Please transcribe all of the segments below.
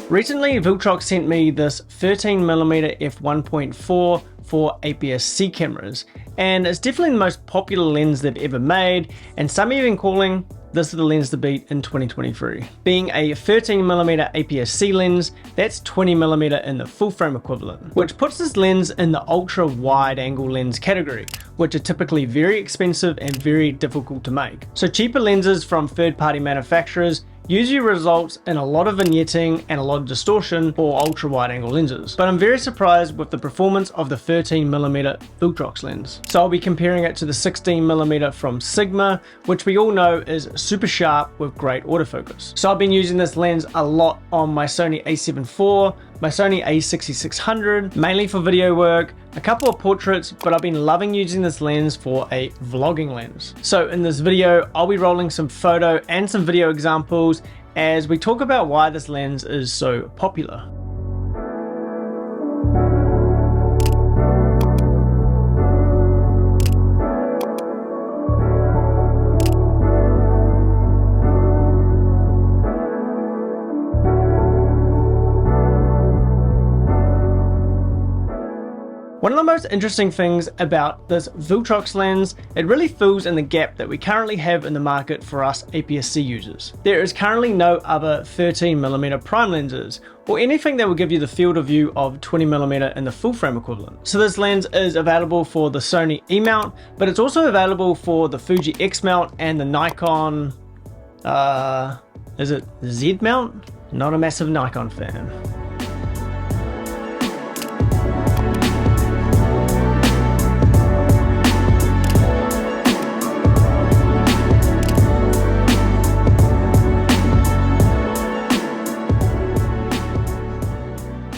Recently, VILTROX sent me this 13mm f1.4 for APS-C cameras, and it's definitely the most popular lens they've ever made, and some are even calling this is the lens to beat in 2023. Being a 13mm APS-C lens, that's 20mm in the full frame equivalent, which puts this lens in the ultra wide angle lens category, which are typically very expensive and very difficult to make. So cheaper lenses from third-party manufacturers usually results in a lot of vignetting and a lot of distortion for ultra wide angle lenses. But I'm very surprised with the performance of the 13mm VILTROX lens. So I'll be comparing it to the 16mm from Sigma, which we all know is super sharp with great autofocus. So I've been using this lens a lot on my Sony a7 IV, my Sony a6600, mainly for video work, a couple of portraits, but I've been loving using this lens for a vlogging lens. So in this video, I'll be rolling some photo and some video examples as we talk about why this lens is so popular. One of the most interesting things about this VILTROX lens, it really fills in the gap that we currently have in the market for us APS-C users. There is currently no other 13mm prime lenses, or anything that will give you the field of view of 20mm in the full frame equivalent. So this lens is available for the Sony E mount, but it's also available for the Fuji X mount and the Nikon, is it Z mount? Not a massive Nikon fan.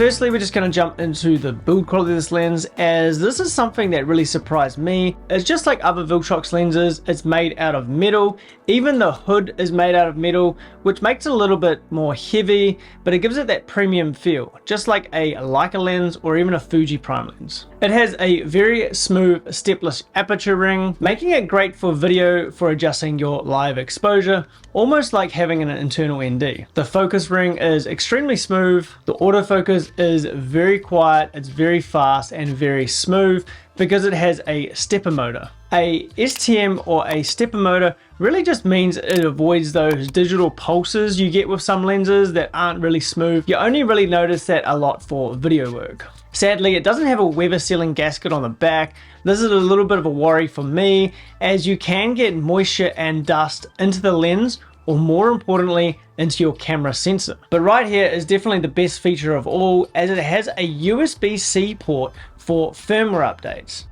Firstly, we're just going to jump into the build quality of this lens, as this is something that really surprised me. It's just like other VILTROX lenses, it's made out of metal. Even the hood is made out of metal, which makes it a little bit more heavy, but it gives it that premium feel, just like a Leica lens or even a Fuji prime lens. It has a very smooth stepless aperture ring, making it great for video for adjusting your live exposure, almost like having an internal ND. The focus ring is extremely smooth, the autofocus is very quiet, it's very fast and very smooth because it has a stepper motor. A STM or a stepper motor really just means it avoids those digital pulses you get with some lenses that aren't really smooth. You only really notice that a lot for video work. Sadly, it doesn't have a weather sealing gasket on the back. This is a little bit of a worry for me, as you can get moisture and dust into the lens, or more importantly, into your camera sensor. But right here is definitely the best feature of all, as it has a USB-C port for firmware updates.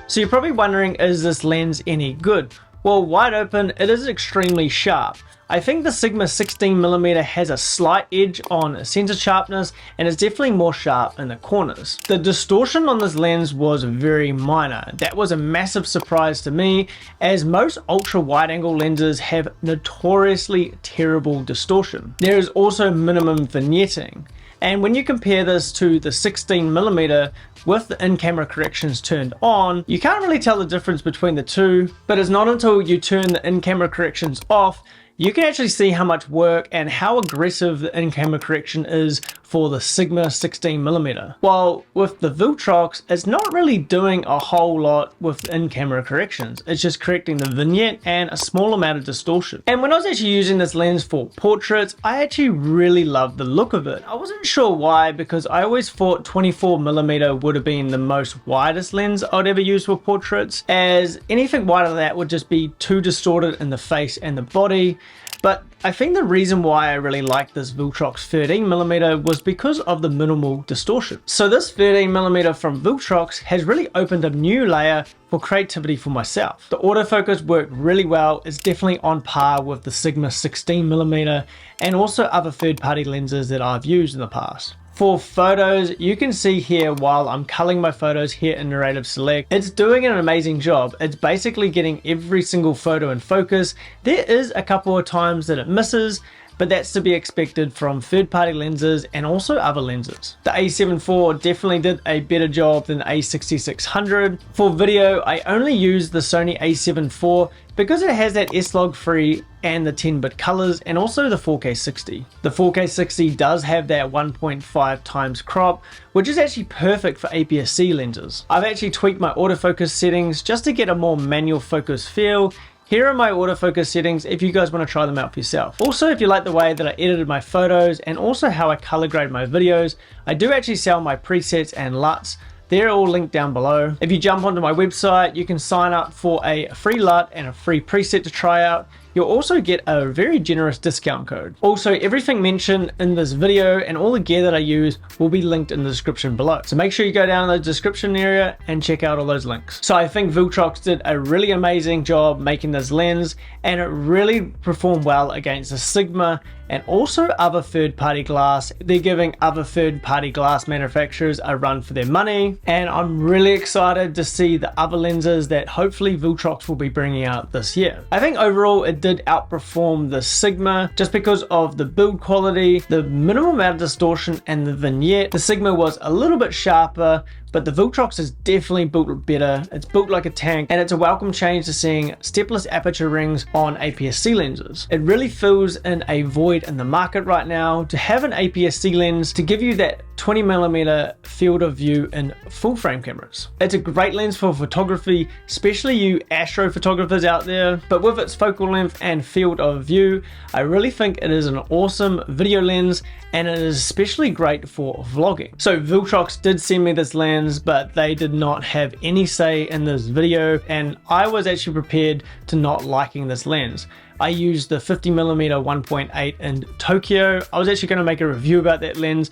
So you're probably wondering, is this lens any good? Well, wide open, it is extremely sharp. I think the Sigma 16mm has a slight edge on sensor sharpness, and it's definitely more sharp in the corners. The distortion on this lens was very minor. That was a massive surprise to me, as most ultra wide angle lenses have notoriously terrible distortion. There is also minimum vignetting. And when you compare this to the 16mm with the in-camera corrections turned on, you can't really tell the difference between the two, but it's not until you turn the in-camera corrections off you can actually see how much work and how aggressive the in-camera correction is for the Sigma 16mm. While with the VILTROX, it's not really doing a whole lot with the in-camera corrections. It's just correcting the vignette and a small amount of distortion. And when I was actually using this lens for portraits, I actually really loved the look of it. I wasn't sure why, because I always thought 24mm would have been the most widest lens I'd ever use for portraits, as anything wider than that would just be too distorted in the face and the body. But I think the reason why I really like this VILTROX 13mm was because of the minimal distortion. So this 13mm from VILTROX has really opened a new layer for creativity for myself. The autofocus worked really well. It's definitely on par with the Sigma 16mm and also other third-party lenses that I've used in the past. For photos, you can see here while I'm culling my photos here in Narrative Select, it's doing an amazing job. It's basically getting every single photo in focus. There is a couple of times that it misses, but that's to be expected from third-party lenses and also other lenses. The A7 IV definitely did a better job than the A6600. For video, I only use the Sony A7 IV because it has that S-Log free and the 10-bit colors and also the 4K 60. The 4K 60 does have that 1.5 times crop, which is actually perfect for APS-C lenses. I've actually tweaked my autofocus settings just to get a more manual focus feel. Here are my autofocus settings if you guys want to try them out for yourself. Also, if you like the way that I edited my photos and also how I color grade my videos, I do actually sell my presets and LUTs. They're all linked down below. If you jump onto my website, you can sign up for a free LUT and a free preset to try out. You'll also get a very generous discount code. Also, everything mentioned in this video and all the gear that I use will be linked in the description below. So make sure you go down in the description area and check out all those links. So I think VILTROX did a really amazing job making this lens, and it really performed well against the Sigma and also other third-party glass. They're giving other third-party glass manufacturers a run for their money, and I'm really excited to see the other lenses that hopefully VILTROX will be bringing out this year. I think overall it did outperform the Sigma just because of the build quality, the minimal amount of distortion, and the vignette. The Sigma was a little bit sharper, but the VILTROX is definitely built better. It's built like a tank, and it's a welcome change to seeing stepless aperture rings on APS-C lenses. It really fills in a void in the market right now to have an APS-C lens to give you that 20mm field of view in full frame cameras. It's a great lens for photography, especially you astrophotographers out there, but with its focal length and field of view, I really think it is an awesome video lens, and it is especially great for vlogging. So VILTROX did send me this lens, but they did not have any say in this video, and I was actually prepared to not liking this lens. I used the 50mm 1.8 in Tokyo. I was actually going to make a review about that lens,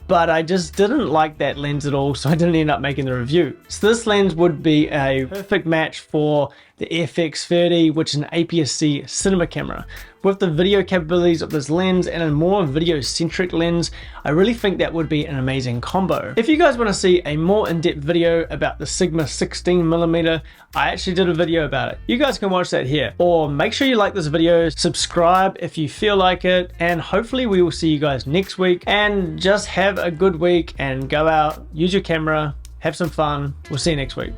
but I just didn't like that lens at all, so I didn't end up making the review. So this lens would be a perfect match for the FX30, which is an APS-C cinema camera. With the video capabilities of this lens and a more video-centric lens, I really think that would be an amazing combo. If you guys want to see a more in-depth video about the Sigma 16mm, I actually did a video about it. You guys can watch that here. Or make sure you like this video, subscribe if you feel like it, and hopefully we will see you guys next week. And just have a good week and go out, use your camera, have some fun. We'll see you next week.